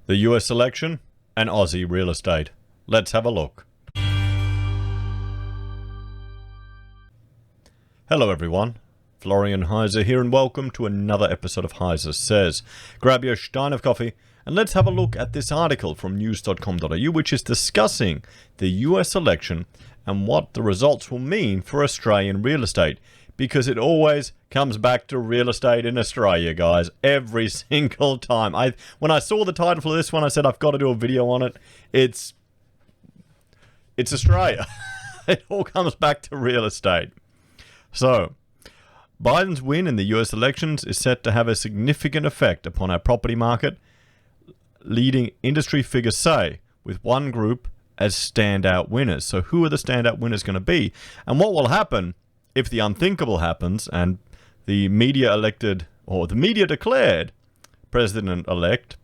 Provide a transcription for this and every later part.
the US election, and Aussie real estate. Let's have a look. Hello everyone, Florian.heise here and welcome to another episode of HeiseSays. Grab your stein of coffee and let's have a look at this article from news.com.au which is discussing the US election and what the results will mean for Australian real estate. Because it always comes back to real estate in Australia, guys. Every single time. When I saw the title for this one, I said I've got to do a video on it. It's Australia. It all comes back to real estate. So, Biden's win in the US elections is set to have a significant effect upon our property market, leading industry figures say, with one group as standout winners. So who are the standout winners going to be? And what will happen if the unthinkable happens and the media elected, or the media declared president-elect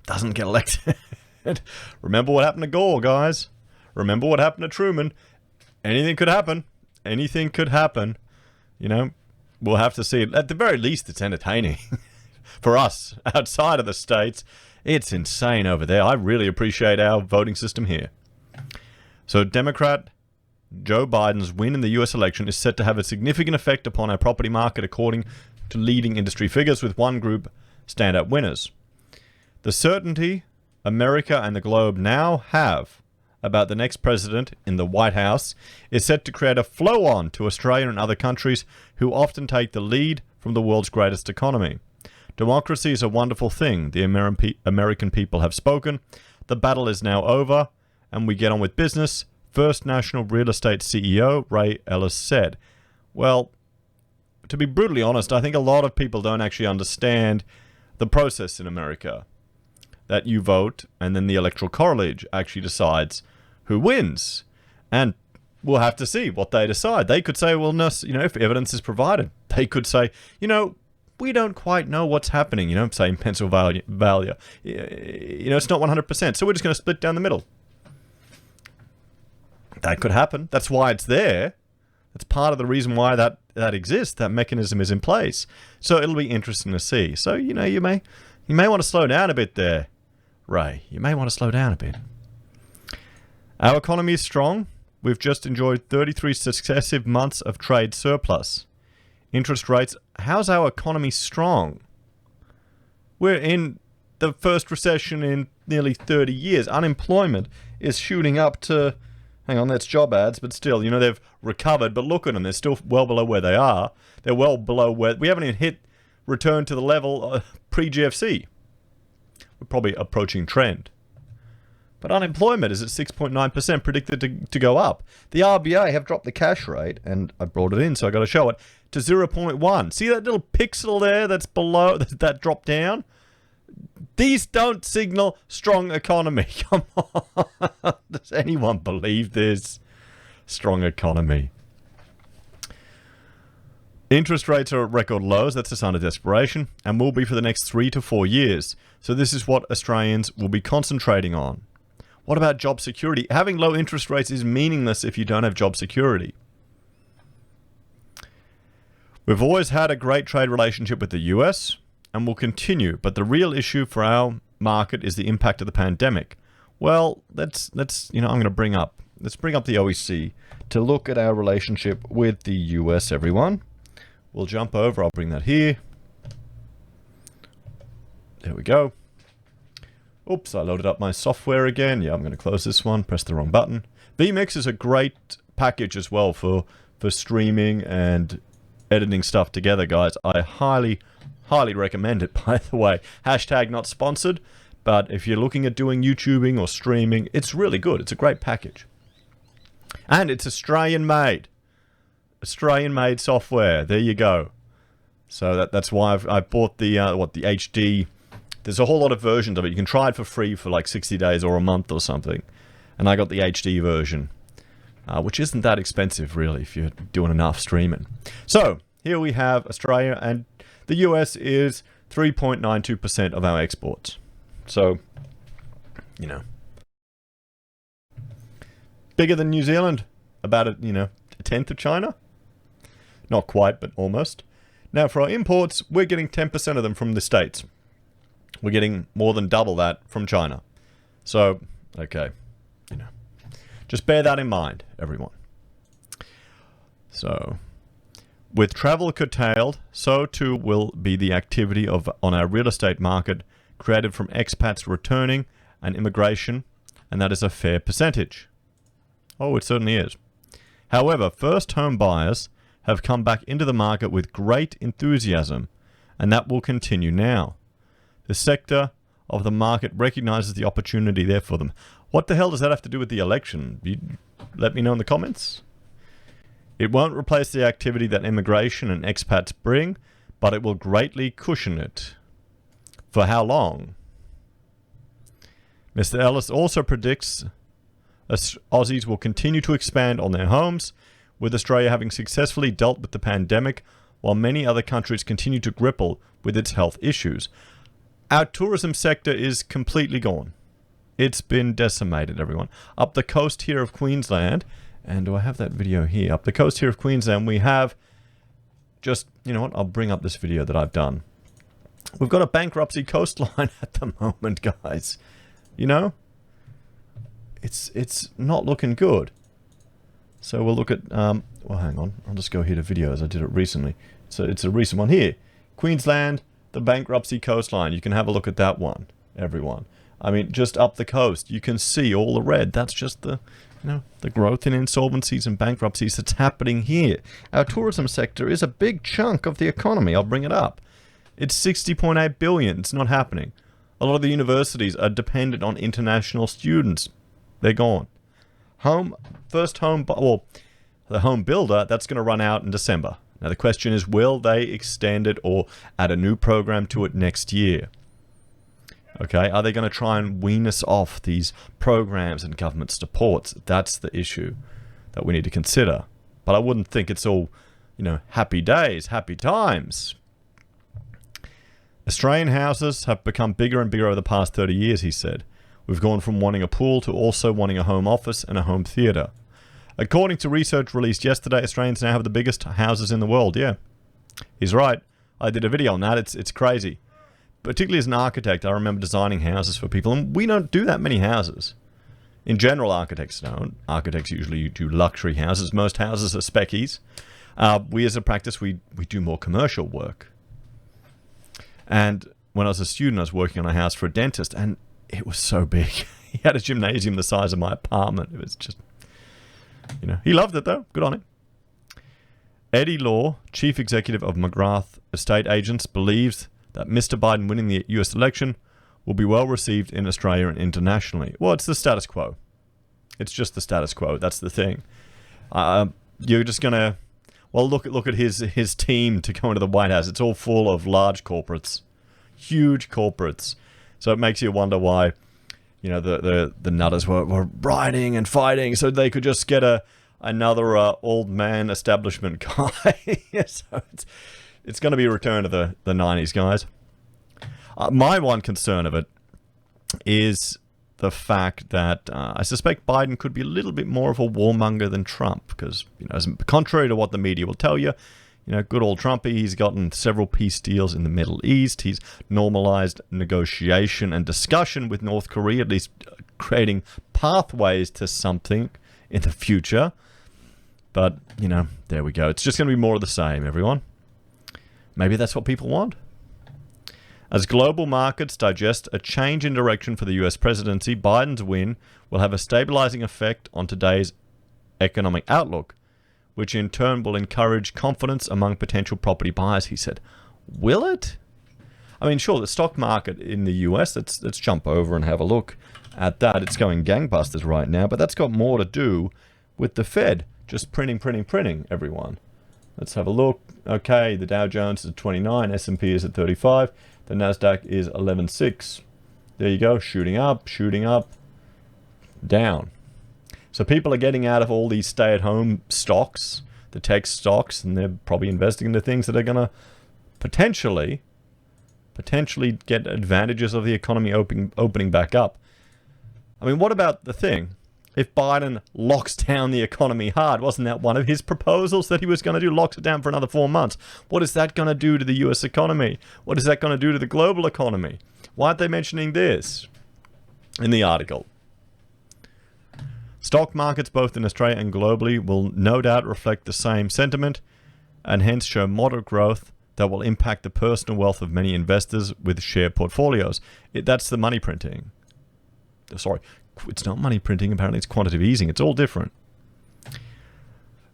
doesn't get elected? Remember what happened to Gore, guys. Remember what happened to Truman. Anything could happen. Anything could happen. You know, we'll have to see it. At the very least, it's entertaining. For us, outside of the States, it's insane over there. I really appreciate our voting system here. So, Democrat Joe Biden's win in the US election is set to have a significant effect upon our property market according to leading industry figures, with one group standout winners. The certainty America and the globe now have about the next president in the White House is set to create a flow-on to Australia and other countries who often take the lead from the world's greatest economy. Democracy is a wonderful thing. The American people have spoken. The battle is now over, and we get on with business. First National Real Estate CEO Ray Ellis said. Well, to be brutally honest, I think a lot of people don't actually understand the process in America. That you vote, and then the Electoral College actually decides who wins. And we'll have to see what they decide. They could say, well, no, if evidence is provided. They could say, we don't quite know what's happening, say in Pennsylvania. It's not 100%, so we're just going to split down the middle. That could happen. That's why it's there. That's part of the reason why that exists. That mechanism is in place. So it'll be interesting to see. So, you may want to slow down a bit there, Ray. You may want to slow down a bit. Our economy is strong. We've just enjoyed 33 successive months of trade surplus. Interest rates. How's our economy strong? We're in the first recession in nearly 30 years. Unemployment is shooting up to... Hang on, that's job ads, but still, they've recovered. But look at them, they're still well below where they are. They're well below where... We haven't even returned to the level pre-GFC. We're probably approaching trend. But unemployment is at 6.9%, predicted to go up. The RBA have dropped the cash rate, and I brought it in, so I got to show it, to 0.1. See that little pixel there that's below, that dropped down? These don't signal strong economy. Come on. Does anyone believe this? Strong economy. Interest rates are at record lows. That's a sign of desperation and will be for the next 3 to 4 years. So this is what Australians will be concentrating on. What about job security? Having low interest rates is meaningless if you don't have job security. We've always had a great trade relationship with the US and will continue, but the real issue for our market is the impact of the pandemic. Well, let's let's bring up the OEC to look at our relationship with the US, everyone. We'll jump over, I'll bring that here. There we go. Oops, I loaded up my software again. Yeah, I'm going to close this one, press the wrong button. vMix is a great package as well for streaming and editing stuff together, guys. I highly recommend it, by the way. Hashtag not sponsored, but if you're looking at doing YouTubing or streaming, it's really good. It's a great package. And it's Australian-made. Australian-made software. There you go. So that's why I bought the HD. There's a whole lot of versions of it. You can try it for free for like 60 days or a month or something. And I got the HD version, which isn't that expensive, really, if you're doing enough streaming. So here we have Australia, and the US is 3.92% of our exports. So, bigger than New Zealand, about a tenth of China. Not quite, but almost. Now, for our imports, we're getting 10% of them from the States. We're getting more than double that from China. So, okay, just bear that in mind, everyone. So, with travel curtailed, so too will be the activity on our real estate market created from expats returning and immigration, and that is a fair percentage. Oh, it certainly is. However, first home buyers have come back into the market with great enthusiasm, and that will continue now. The sector of the market recognizes the opportunity there for them. What the hell does that have to do with the election? You let me know in the comments. It won't replace the activity that immigration and expats bring, but it will greatly cushion it. For how long? Mr. Ellis also predicts Aussies will continue to expand on their homes, with Australia having successfully dealt with the pandemic, while many other countries continue to grapple with its health issues. Our tourism sector is completely gone. It's been decimated, everyone. Up the coast here of Queensland, and do I have that video here? Up the coast here of Queensland, we have just, you know what, I'll bring up this video that I've done. We've got a bankruptcy coastline at the moment, guys. You know? It's not looking good. So we'll look at, well, hang on. I'll just go here to videos. I did it recently. So it's a recent one here. Queensland, the bankruptcy coastline. You can have a look at that one, everyone. I mean, just up the coast, you can see all the red. That's just the, the growth in insolvencies and bankruptcies that's happening here. Our tourism sector is a big chunk of the economy. I'll bring it up. It's 60.8 billion. It's not happening. A lot of the universities are dependent on international students. They're gone. The home builder, that's going to run out in December. Now the question is, will they extend it or add a new program to it next year? Okay, are they going to try and wean us off these programs and government supports? That's the issue that we need to consider. But I wouldn't think it's all, happy days, happy times. Australian houses have become bigger and bigger over the past 30 years, he said. We've gone from wanting a pool to also wanting a home office and a home theatre. According to research released yesterday, Australians now have the biggest houses in the world. Yeah, he's right. I did a video on that. It's crazy. Particularly as an architect, I remember designing houses for people, and we don't do that many houses. In general, architects don't. Architects usually do luxury houses. Most houses are speckies. We as a practice, we do more commercial work. And when I was a student, I was working on a house for a dentist, and it was so big. He had a gymnasium the size of my apartment. It was just, he loved it though. Good on him. Eddie Law, chief executive of McGrath Estate Agents, believes that Mr. Biden winning the US election will be well received in Australia and internationally. Well, it's the status quo. It's just the status quo. That's the thing. You're just gonna, look at his team to go into the White House. It's all full of large corporates, huge corporates. So it makes you wonder why, the nutters were rioting and fighting so they could just get another old man establishment guy. So it's going to be a return to the 90s, guys. My one concern of it is the fact that I suspect Biden could be a little bit more of a warmonger than Trump because, as contrary to what the media will tell you, good old Trumpy, he's gotten several peace deals in the Middle East. He's normalized negotiation and discussion with North Korea, at least creating pathways to something in the future. But, there we go. It's just going to be more of the same, everyone. Maybe that's what people want. As global markets digest a change in direction for the US presidency, Biden's win will have a stabilizing effect on today's economic outlook, which in turn will encourage confidence among potential property buyers, he said. Will it? I mean, sure, the stock market in the US, let's jump over and have a look at that. It's going gangbusters right now, but that's got more to do with the Fed just printing, everyone. Let's have a look. Okay, the Dow Jones is at 29, S&P is at 35, the NASDAQ is 11.6. There you go, shooting up, down. So people are getting out of all these stay-at-home stocks, the tech stocks, and they're probably investing into things that are going to potentially get advantages of the economy opening back up. I mean, what about the thing? If Biden locks down the economy hard, wasn't that one of his proposals that he was going to do? Locks it down for another 4 months. What is that going to do to the US economy? What is that going to do to the global economy? Why aren't they mentioning this in the article? Stock markets both in Australia and globally will no doubt reflect the same sentiment and hence show moderate growth that will impact the personal wealth of many investors with share portfolios. That's the money printing. Sorry, it's not money printing. Apparently it's quantitative easing. It's all different.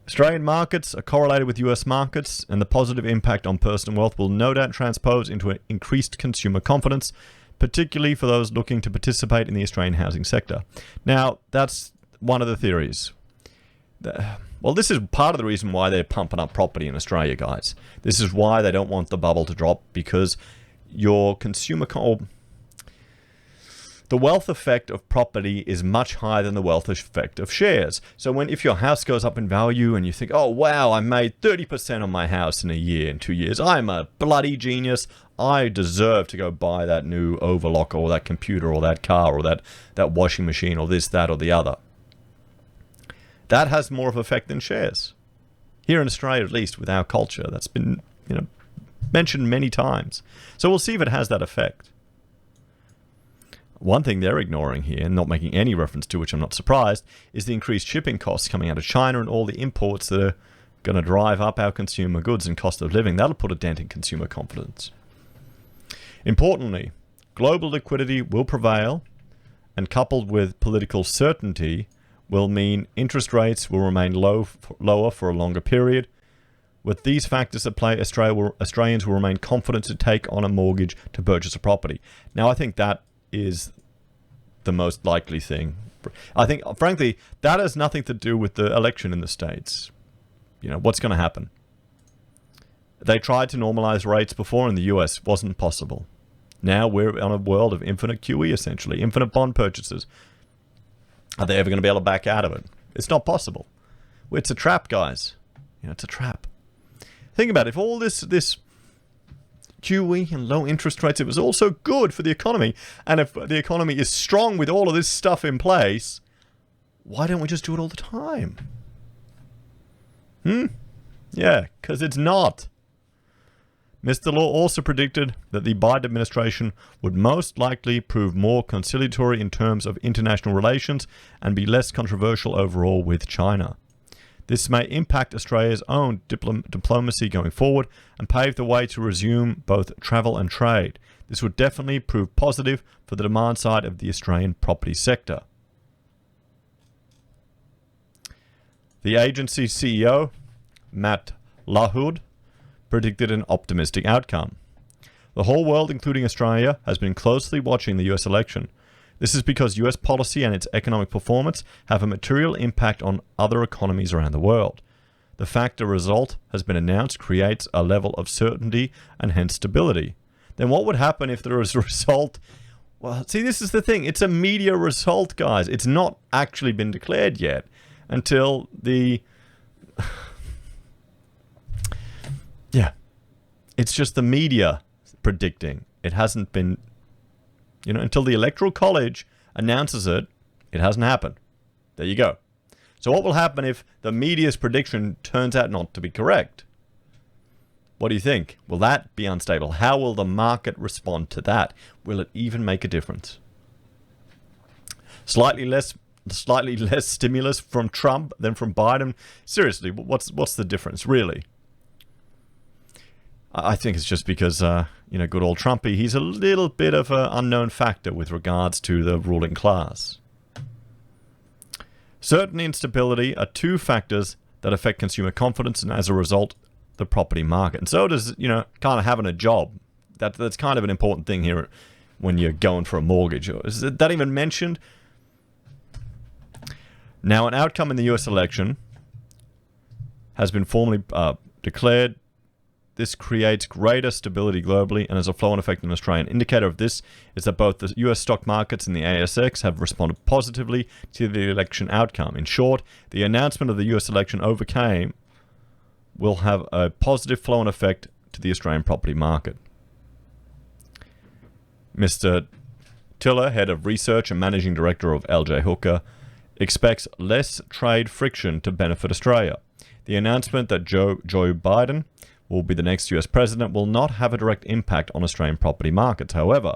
Australian markets are correlated with US markets, and the positive impact on personal wealth will no doubt transpose into an increased consumer confidence, particularly for those looking to participate in the Australian housing sector. Now, that's one of the theories. Well, this is part of the reason why they're pumping up property in Australia, guys. This is why they don't want the bubble to drop, because your the wealth effect of property is much higher than the wealth effect of shares. So if your house goes up in value and you think, oh, wow, I made 30% on my house in a year, in 2 years. I'm a bloody genius. I deserve to go buy that new overlock or that computer or that car or that washing machine or this, that, or the other. That has more of an effect than shares. Here in Australia, at least, with our culture, that's been mentioned many times. So we'll see if it has that effect. One thing they're ignoring here, and not making any reference to, which I'm not surprised, is the increased shipping costs coming out of China and all the imports that are going to drive up our consumer goods and cost of living. That'll put a dent in consumer confidence. Importantly, global liquidity will prevail, and coupled with political certainty will mean interest rates will remain lower for a longer period. With these factors at play, Australians will remain confident to take on a mortgage to purchase a property. Now, I think that is the most likely thing. I think, frankly, that has nothing to do with the election in the States. What's going to happen? They tried to normalize rates before in the US. Wasn't possible. Now we're on a world of infinite QE, essentially. Infinite bond purchases. Are they ever going to be able to back out of it? It's not possible. It's a trap, guys. It's a trap. Think about it. If all this QE and low interest rates, it was also good for the economy. And if the economy is strong with all of this stuff in place, why don't we just do it all the time? Yeah, because it's not. Mr. Law also predicted that the Biden administration would most likely prove more conciliatory in terms of international relations and be less controversial overall with China. This may impact Australia's own diplomacy going forward and pave the way to resume both travel and trade. This would definitely prove positive for the demand side of the Australian property sector. The agency's CEO, Matt Lahoud, predicted an optimistic outcome. The whole world, including Australia, has been closely watching the US election. This is because US policy and its economic performance have a material impact on other economies around the world. The fact a result has been announced creates a level of certainty and hence stability. Then what would happen if there was a result? Well, see, this is the thing. It's a media result, guys. It's not actually been declared yet until the... Yeah. It's just the media predicting. It hasn't been... until the Electoral College announces it, it hasn't happened. There you go. So what will happen if the media's prediction turns out not to be correct? What do you think? Will that be unstable? How will the market respond to that? Will it even make a difference? Slightly less stimulus from Trump than from Biden? Seriously, what's the difference, really? I think it's just because, good old Trumpy, he's a little bit of an unknown factor with regards to the ruling class. Certainty and stability are two factors that affect consumer confidence and, as a result, the property market. And so does, kind of having a job. That's kind of an important thing here when you're going for a mortgage. Is that even mentioned? Now, an outcome in the US election has been formally declared. This creates greater stability globally and has a flow-on effect in Australia. An indicator of this is that both the US stock markets and the ASX have responded positively to the election outcome. In short, the announcement of the US election will have a positive flow-on effect to the Australian property market. Mr. Tiller, head of research and managing director of LJ Hooker, expects less trade friction to benefit Australia. The announcement that Joe Biden will be the next US president will not have a direct impact on Australian property markets. However,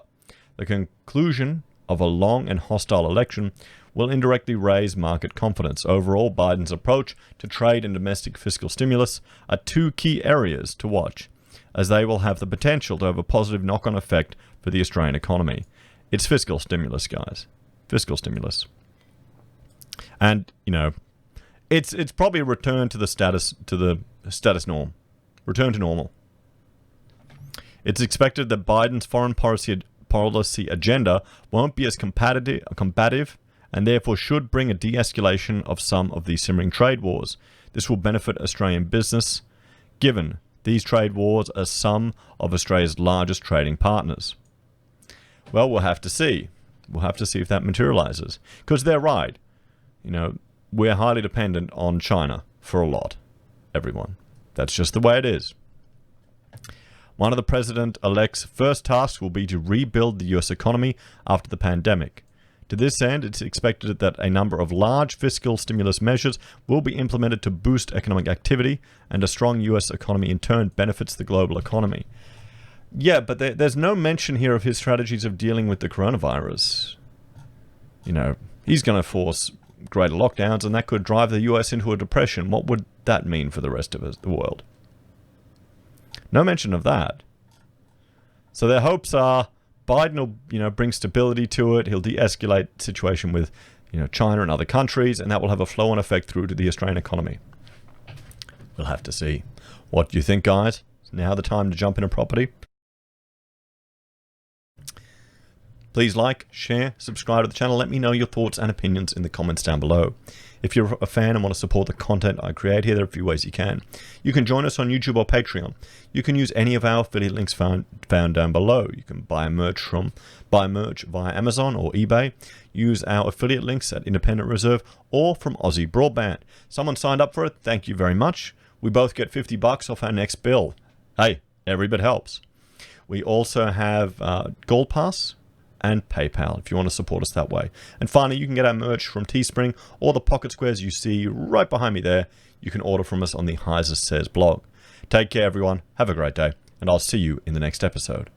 The conclusion of a long and hostile election will indirectly raise market confidence. Overall, Biden's approach to trade and domestic fiscal stimulus are two key areas to watch, as they will have the potential to have a positive knock-on effect for the Australian economy. It's fiscal stimulus, guys. Fiscal stimulus. And, you know, it's probably a return to the status norm. Return to normal. It's expected that Biden's foreign policy agenda won't be as combative and therefore should bring a de-escalation of some of these simmering trade wars. This will benefit Australian business, given these trade wars are some of Australia's largest trading partners. Well, we'll have to see. We'll have to see if that materializes. Because they're right. You know, we're highly dependent on China for a lot. Everyone. That's just the way it is. One of the president-elect's first tasks will be to rebuild the US economy after the pandemic. To this end, it's expected that a number of large fiscal stimulus measures will be implemented to boost economic activity, and a strong US economy in turn benefits the global economy. Yeah, but there's no mention here of his strategies of dealing with the coronavirus. You know, he's going to force greater lockdowns, and that could drive the US into a depression. What would that mean for the rest of the world? No mention of that. So their hopes are Biden will, you know, bring stability to it. He'll de-escalate the situation with, you know, China and other countries, and that will have a flow-on effect through to the Australian economy. We'll have to see. What do you think, guys? Is now the time to jump into property? Please like, share, subscribe to the channel. Let me know your thoughts and opinions in the comments down below. If you're a fan and want to support the content I create here, there are a few ways you can. You can join us on YouTube or Patreon. You can use any of our affiliate links found down below. You can buy merch via Amazon or eBay. Use our affiliate links at Independent Reserve or from Aussie Broadband. Someone signed up for it. Thank you very much. We both get $50 off our next bill. Hey, every bit helps. We also have Gold Pass and PayPal if you want to support us that way. And finally, you can get our merch from Teespring or the pocket squares you see right behind me there. You can order from us on the HeiseSays blog. Take care, everyone. Have a great day, and I'll see you in the next episode.